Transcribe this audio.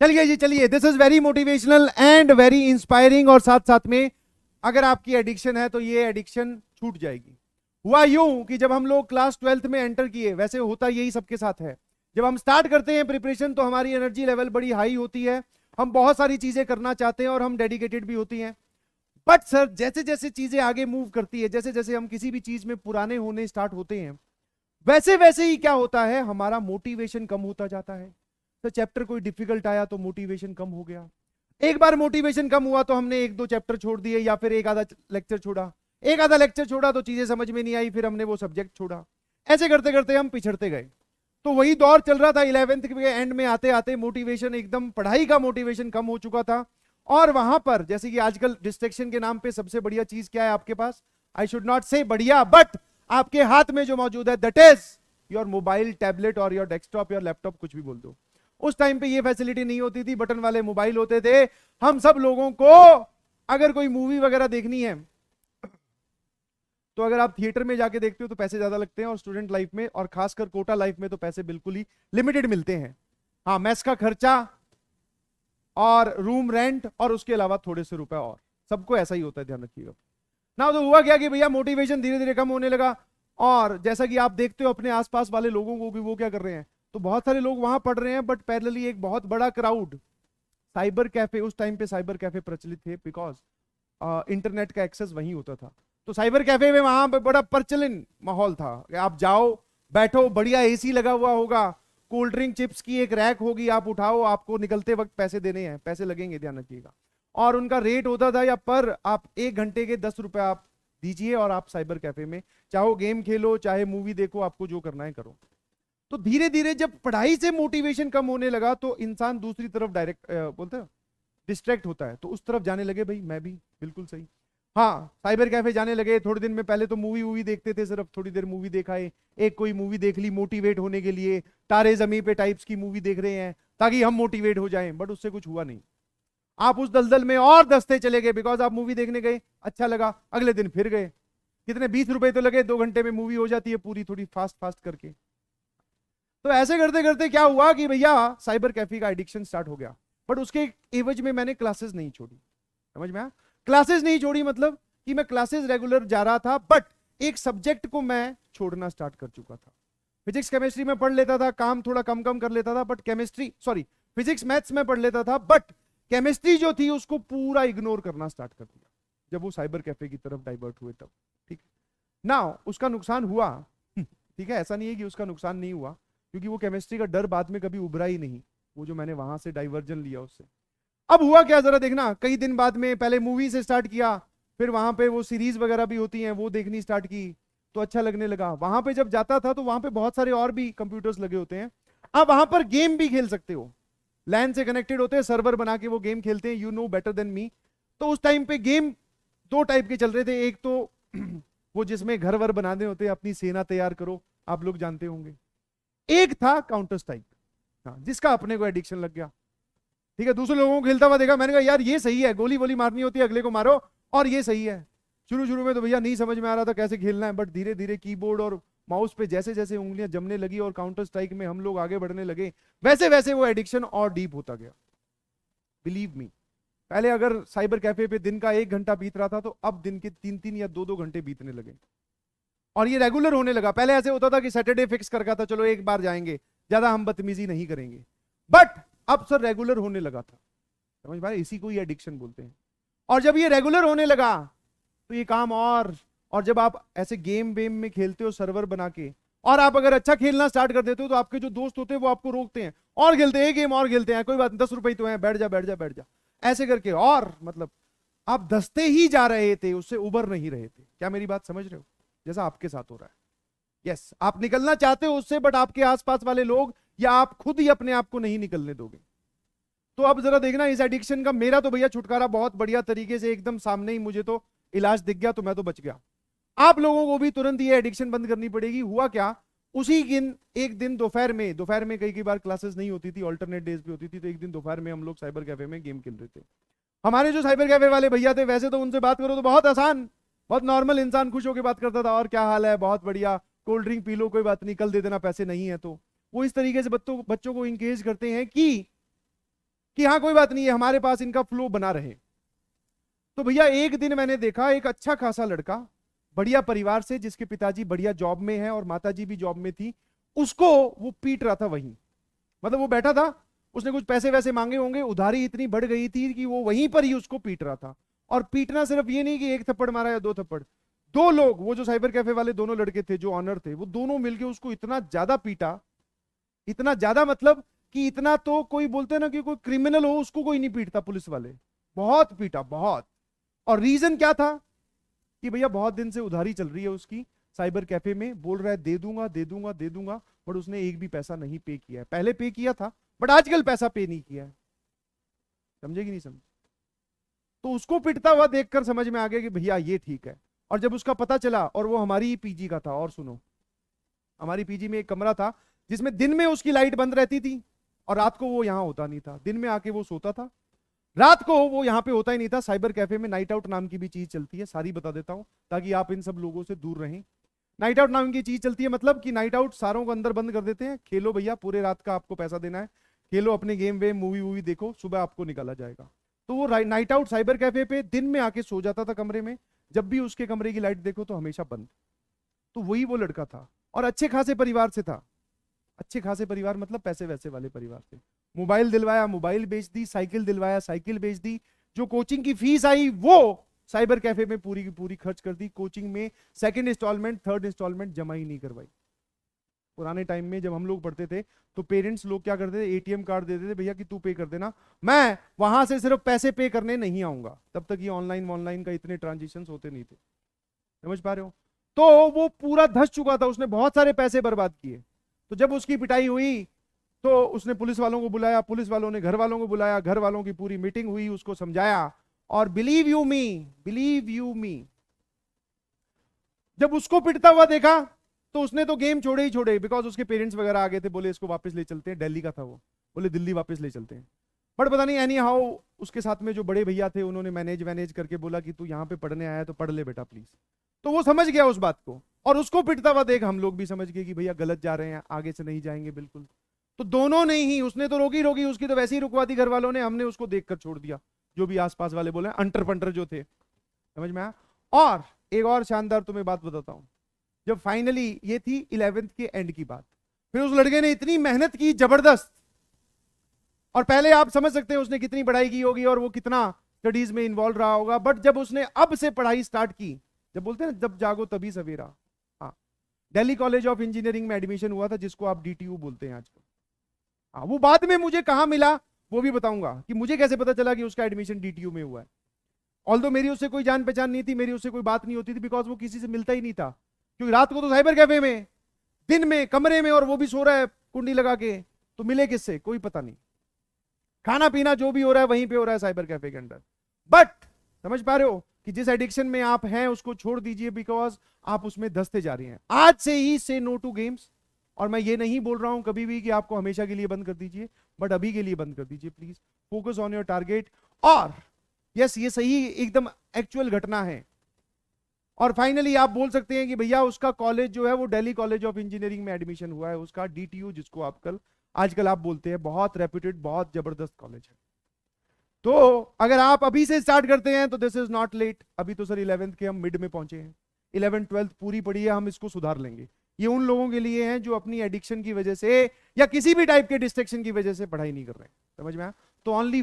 चलिए जी चलिए, this is very motivational and very inspiring. और साथ साथ में अगर आपकी एडिक्शन है तो ये एडिक्शन छूट जाएगी। हुआ यूं कि जब हम लोग क्लास 12th में एंटर किए, वैसे होता यही सबके साथ है, जब हम स्टार्ट करते हैं प्रिपरेशन तो हमारी एनर्जी लेवल बड़ी हाई होती है, हम बहुत सारी चीजें करना चाहते हैं और हम डेडिकेटेड भी होती हैं। बट सर जैसे जैसे चीजें आगे मूव करती है, जैसे जैसे हम किसी भी चीज में पुराने होने स्टार्ट होते हैं, वैसे वैसे ही क्या होता है, हमारा मोटिवेशन कम होता जाता है। तो चैप्टर कोई डिफिकल्ट आया तो मोटिवेशन कम हो गया। एक बार मोटिवेशन कम हुआ तो हमने एक दो चैप्टर छोड़ दिए या फिर एक आधा लेक्चर छोड़ा। एक आधा लेक्चर छोड़ा तो चीजें समझ में नहीं आई, फिर हमने वो सब्जेक्ट छोड़ा। ऐसे करते करते हम पिछड़ते गए। तो वही दौर चल रहा था। 11th के एंड में आते आते मोटिवेशन एकदम, पढ़ाई का मोटिवेशन कम हो चुका था। और वहां पर जैसे कि आजकल डिस्ट्रैक्शन के नाम पे सबसे बढ़िया चीज क्या है आपके पास, आई शुड नॉट से बढ़िया, बट आपके हाथ में जो मौजूद है, that is your mobile, tablet और योर डेस्कटॉप, योर लैपटॉप, कुछ भी बोल दो। उस टाइम पे ये फैसिलिटी नहीं होती थी, बटन वाले मोबाइल होते थे। हम सब लोगों को अगर कोई मूवी वगैरह देखनी है तो अगर आप थिएटर में जाके देखते हो तो पैसे ज्यादा लगते हैं, और स्टूडेंट लाइफ में और खासकर कोटा लाइफ में तो पैसे बिल्कुल ही लिमिटेड मिलते हैं। हाँ, मेस का खर्चा और रूम रेंट और उसके अलावा थोड़े से रुपए, और सबको ऐसा ही होता है, ध्यान रखिएगा ना। तो हुआ क्या कि भैया मोटिवेशन धीरे धीरे कम होने लगा। और जैसा कि आप देखते हो अपने आसपास वाले लोगों को भी, वो क्या कर रहे हैं, तो बहुत सारे लोग वहां पढ़ रहे हैं, बट पैरेलली एक बहुत बड़ा क्राउड साइबर कैफे, उस टाइम पे साइबर कैफे प्रचलित थे बिकॉज इंटरनेट का एक्सेस वहीं होता था। तो साइबर कैफे में वहां पे बड़ा प्रचलित माहौल था। आप जाओ, बैठो, बढ़िया एसी लगा हुआ होगा, कोल्ड ड्रिंक चिप्स की एक रैक होगी, आप उठाओ, आपको निकलते वक्त पैसे देने हैं, पैसे लगेंगे, ध्यान रखिएगा। और उनका रेट होता था या पर आप 1 घंटे के 10 रुपए आप दीजिए और आप साइबर कैफे में चाहो गेम खेलो चाहे मूवी देखो, आपको जो करना है करो। तो धीरे धीरे जब पढ़ाई से मोटिवेशन कम होने लगा तो इंसान दूसरी तरफ डायरेक्ट बोलते हैं डिस्ट्रैक्ट होता है, तो उस तरफ जाने लगे। भाई मैं भी बिल्कुल सही, हाँ, साइबर कैफे जाने लगे। थोड़े दिन में पहले तो मूवी देखते थे, सिर्फ थोड़ी देर मूवी देखा है, एक कोई मूवी देख ली मोटिवेट होने के लिए, तारे जमी पे टाइप्स की मूवी देख रहे हैं ताकि हम मोटिवेट हो जाएं, बट उससे कुछ हुआ नहीं। आप उस दलदल में और दसते चले गए, बिकॉज आप मूवी देखने गए, अच्छा लगा, अगले दिन फिर गए, कितने 20 रुपए तो लगे, 2 घंटे में मूवी हो जाती है पूरी, थोड़ी फास्ट फास्ट करके। तो ऐसे करते करते क्या हुआ कि भैया साइबर कैफे का एडिक्शन स्टार्ट हो गया। बट उसके एवज में मैंने क्लासेस नहीं छोड़ी, समझ में आया? क्लासेस नहीं छोड़ी मतलब कि मैं क्लासेस रेगुलर जा रहा था, बट एक सब्जेक्ट को मैं छोड़ना स्टार्ट कर चुका था। फिजिक्स केमिस्ट्री में पढ़ लेता था, काम थोड़ा कम कम कर लेता था, but chemistry sorry physics maths में पढ़ लेता था, बट केमिस्ट्री जो थी उसको पूरा इग्नोर करना स्टार्ट कर दिया जब वो साइबर कैफे की तरफ डाइवर्ट हुए तब। ठीक ना, उसका नुकसान हुआ, ठीक है, ऐसा नहीं है कि उसका नुकसान नहीं हुआ, क्योंकि वो केमिस्ट्री का डर बाद में कभी उभरा ही नहीं, वो जो मैंने वहां से डाइवर्जन लिया उससे। अब हुआ क्या जरा देखना, कई दिन बाद में पहले मूवी से स्टार्ट किया, फिर वहां पे वो सीरीज वगैरह भी होती हैं वो देखनी स्टार्ट की, तो अच्छा लगने लगा। वहां पे जब जाता था तो वहां पे बहुत सारे और भी कंप्यूटर्स लगे होते हैं, आप वहां पर गेम भी खेल सकते हो, लैन से कनेक्टेड होते हैं, सर्वर बना के वो गेम खेलते हैं, you know better than me. तो उस टाइम पे गेम 2 टाइप के चल रहे थे, एक तो वो जिसमें घर वर बनाने होते हैं, अपनी सेना तैयार करो, आप लोग जानते होंगे। एक था काउंटर स्ट्राइक, हाँ, जिसका अपने को एडिक्शन लग गया। ठीक है, दूसरे लोगों को खेलता हुआ देखा, मैंने कहा यार ये सही है, गोली वोली मारनी होती है, अगले को मारो, और ये सही है। शुरू शुरू में तो भैया नहीं समझ में आ रहा था कैसे खेलना है, बट धीरे धीरे कीबोर्ड और माउस पे जैसे जैसे उंगलियां जमने लगी और काउंटर स्ट्राइक में हम लोग आगे बढ़ने लगे, वैसे वैसे वो एडिक्शन और डीप होता गया। बिलीव मी, पहले अगर साइबर कैफे पे दिन का 1 घंटा बीत रहा था, तो अब दिन के 3-3 या 2-2 घंटे बीतने लगे, और ये रेगुलर होने लगा। पहले ऐसे होता था कि सैटरडे फिक्स कर रखा था, चलो एक बार जाएंगे, ज्यादा हम बदतमीजी नहीं करेंगे, बट अब सर रेगुलर होने लगा था, समझ पाए? इसी को ही एडिक्शन बोलते हैं। और जब ये रेगुलर होने लगा तो ये काम और जब आप ऐसे गेम वेम में खेलते हो सर्वर बना के, और आप अगर अच्छा खेलना स्टार्ट कर देते हो, तो आपके जो दोस्त होते हैं वो आपको रोकते हैं, और खेलते हैं, गेम और खेलते हैं, कोई बात 10 रुपए तो है, बैठ जा बैठ जा बैठ जा, ऐसे करके, और मतलब आप दसते ही जा रहे थे, उससे उबर नहीं रहे थे। क्या मेरी बात समझ रहे हो? जैसा आपके साथ हो रहा है। यस, आप निकलना चाहते हो उससे, बट आपके आसपास वाले लोग या आप खुद ही अपने आप को नहीं निकलने दोगे। तो अब जरा देखना इस एडिक्शन का, मेरा तो भैया छुटकारा बहुत बढ़िया तरीके से, एकदम सामने ही मुझे तो इलाज दिख गया, तो मैं तो बच गया। आप लोगों को भी तुरंत ये एडिक्शन बंद करनी पड़ेगी। हुआ क्या, उसी दिन एक दिन दोपहर में कई बार क्लासेस नहीं होती थी, ऑल्टरनेट डेज पे होती थी, तो एक दिन दोपहर में हम लोग साइबर कैफे में गेम खेल रहे थे। हमारे जो साइबर कैफे वाले भैया थे, वैसे तो उनसे बात करो तो बहुत आसान, बहुत नॉर्मल इंसान खुश होकर बात करता था, और क्या हाल है, बहुत बढ़िया, कोल्ड ड्रिंक पी लो, कोई बात नहीं, कल दे देना, पैसे नहीं है। तो वो इस तरीके से बच्चों को इंगेज करते हैं कि कि हाँ कोई बात नहीं है, हमारे पास इनका फ्लो बना रहे। तो भैया एक दिन मैंने देखा एक अच्छा खासा लड़का बढ़िया परिवार से, जिसके पिताजी बढ़िया जॉब में है और माताजी भी जॉब में थी, उसको वो पीट रहा था वहीं। मतलब वो बैठा था, उसने कुछ पैसे वैसे मांगे होंगे, उधारी इतनी बढ़ गई थी कि वो वहीं पर ही उसको पीट रहा था। और पीटना सिर्फ ये नहीं कि एक थप्पड़ मारा या दो थप्पड़, दो लोग, वो जो साइबर कैफे वाले दोनों लड़के थे जो ऑनर थे, वो दोनों मिलके उसको इतना ज्यादा पीटा, इतना ज्यादा मतलब कि इतना तो कोई बोलते हैं ना कि कोई क्रिमिनल हो उसको कोई नहीं पीटता, पुलिस वाले बहुत पीटा बहुत। और रीजन क्या था कि भैया बहुत दिन से उधारी चल रही है उसकी साइबर कैफे में, बोल रहा है दे दूंगा दे दूंगा दे दूंगा, बट उसने एक भी पैसा नहीं पे किया है। पहले पे किया था बट आजकल पैसा पे नहीं किया है। समझेगी नहीं समझ। तो उसको पिटता हुआ देखकर समझ में आ गया कि भैया ये ठीक है। और जब उसका पता चला, और वो हमारी ही पीजी का था, और सुनो, हमारी पीजी में एक कमरा था जिसमें दिन में उसकी लाइट बंद रहती थी और रात को वो यहां होता नहीं था। दिन में आके वो सोता था, रात को वो यहां पे होता ही नहीं था। साइबर कैफे में नाइट आउट नाम की भी चीज चलती है, सारी बता देता हूं ताकि आप इन सब लोगों से दूर रहें। नाइट आउट नाम की चीज चलती है, मतलब कि नाइट आउट सारों को अंदर बंद कर देते हैं, खेलो भैया पूरे रात का आपको पैसा देना है, खेलो अपने गेम वेम मूवी वूवी देखो, सुबह आपको निकाला जाएगा। तो वो नाइट आउट साइबर कैफे पे दिन में आके सो जाता था कमरे में, जब भी उसके कमरे की लाइट देखो तो हमेशा बंद। तो वही वो लड़का था और अच्छे खासे परिवार से था। अच्छे खासे परिवार मतलब पैसे वैसे वाले परिवार से। मोबाइल दिलवाया, मोबाइल बेच दी, साइकिल दिलवाया, साइकिल बेच दी। जो कोचिंग की फीस आई वो साइबर कैफे में पूरी की पूरी खर्च कर दी। कोचिंग में सेकंड इंस्टॉलमेंट थर्ड इंस्टॉलमेंट जमा ही नहीं करवाई। पुराने टाइम में जब हम लोग पढ़ते थे तो पेरेंट्स लोग क्या करते थे, एटीएम कार्ड देते थे, भैया कि तू पे कर देना, मैं वहां से सिर्फ पैसे पे करने नहीं आऊंगा। तब तक ये ऑनलाइन का इतने ट्रांजेक्शन होते नहीं थे, समझ पा रहे हो। तो वो पूरा धस चुका था, उसने बहुत सारे पैसे बर्बाद किए। तो जब उसकी पिटाई हुई तो उसने पुलिस वालों को बुलाया, पुलिस वालों ने घर वालों को बुलाया, घर वालों की पूरी मीटिंग हुई, उसको समझाया। और बिलीव यू मी, जब उसको पिटता हुआ देखा तो उसने तो गेम छोड़े ही छोड़े, बिकॉज उसके पेरेंट्स वगैरह आ गए थे, बोले इसको वापस ले चलते हैं, दिल्ली का था वो, बोले दिल्ली वापस ले चलते हैं। बट पता नहीं एनी हाउ उसके साथ में जो बड़े भैया थे उन्होंने मैनेज करके बोला कि तू यहाँ पे पढ़ने आया है तो पढ़ ले बेटा प्लीज। तो वो समझ गया उस बात को, और उसको पिटता हुआ देख हम लोग भी समझ गए कि भैया गलत जा रहे हैं, आगे से नहीं जाएंगे बिल्कुल। तो दोनों ने ही, उसने तो रोकी उसकी तो वैसे ही रुकवा दी घर वालों ने, हमने उसको देखकर छोड़ दिया। जो भी आसपास वाले बोले अंटर पंटर जो थे, समझ में आया। और एक और शानदार तुम्हें बात बताता हूं, जब फाइनली ये थी 11th के एंड की बात, फिर उस लड़के ने इतनी मेहनत की जबरदस्त, और पहले आप समझ सकते हैं उसने कितनी पढ़ाई की होगी और वो कितना स्टडीज में इन्वॉल्व रहा होगा। बट जब उसने अब से पढ़ाई स्टार्ट की, जब बोलते हैं जब जागो तभी सवेरा, हाँ, दिल्ली कॉलेज ऑफ इंजीनियरिंग में एडमिशन हुआ था, जिसको आप डीटीयू बोलते हैं आजकल। हाँ, वो बाद में मुझे कहां मिला वो भी बताऊंगा कि मुझे कैसे पता चला कि उसका एडमिशन डीटीयू में हुआ है। ऑल्दो मेरी उससे कोई जान पहचान नहीं थी, मेरी उससे कोई बात नहीं होती थी, बिकॉज वो किसी से मिलता ही नहीं था। क्योंकि रात को तो साइबर कैफे में, दिन में कमरे में, और वो भी सो रहा है कुंडी लगा के, तो मिले किससे कोई पता नहीं। खाना पीना जो भी हो रहा है वहीं पे हो रहा है साइबर कैफे के अंदर। बट समझ पा रहे हो कि जिस एडिक्शन में आप हैं उसको छोड़ दीजिए, बिकॉज आप उसमें धंसते जा रहे हैं। आज से ही से नो टू गेम्स। और मैं ये नहीं बोल रहा हूं कभी भी कि आपको हमेशा के लिए बंद कर दीजिए, बट अभी के लिए बंद कर दीजिए please. Focus on your target. और यस, ये सही एकदम एक्चुअल घटना है। और फाइनली आप बोल सकते हैं कि भैया उसका कॉलेज जो है वो दिल्ली कॉलेज ऑफ इंजीनियरिंग में एडमिशन हुआ है, उसका डीटीयू, जिसको आजकल आप बोलते हैं, बहुत रेप्यूटेड बहुत जबरदस्त कॉलेज है। तो अगर आप अभी से स्टार्ट करते हैं तो दिस इज नॉट लेट। अभी तो सर 11th के हम मिड में पहुंचे हैं, 11th 12th पूरी पड़ी है, हम इसको सुधार लेंगे। ये उन लोगों के लिए हैं जो अपनी एडिक्शन की वजह से या किसी भी टाइप के डिस्ट्रैक्शन की वजह से पढ़ाई नहीं कर रहे हैं, समझ में आया। तो ओनली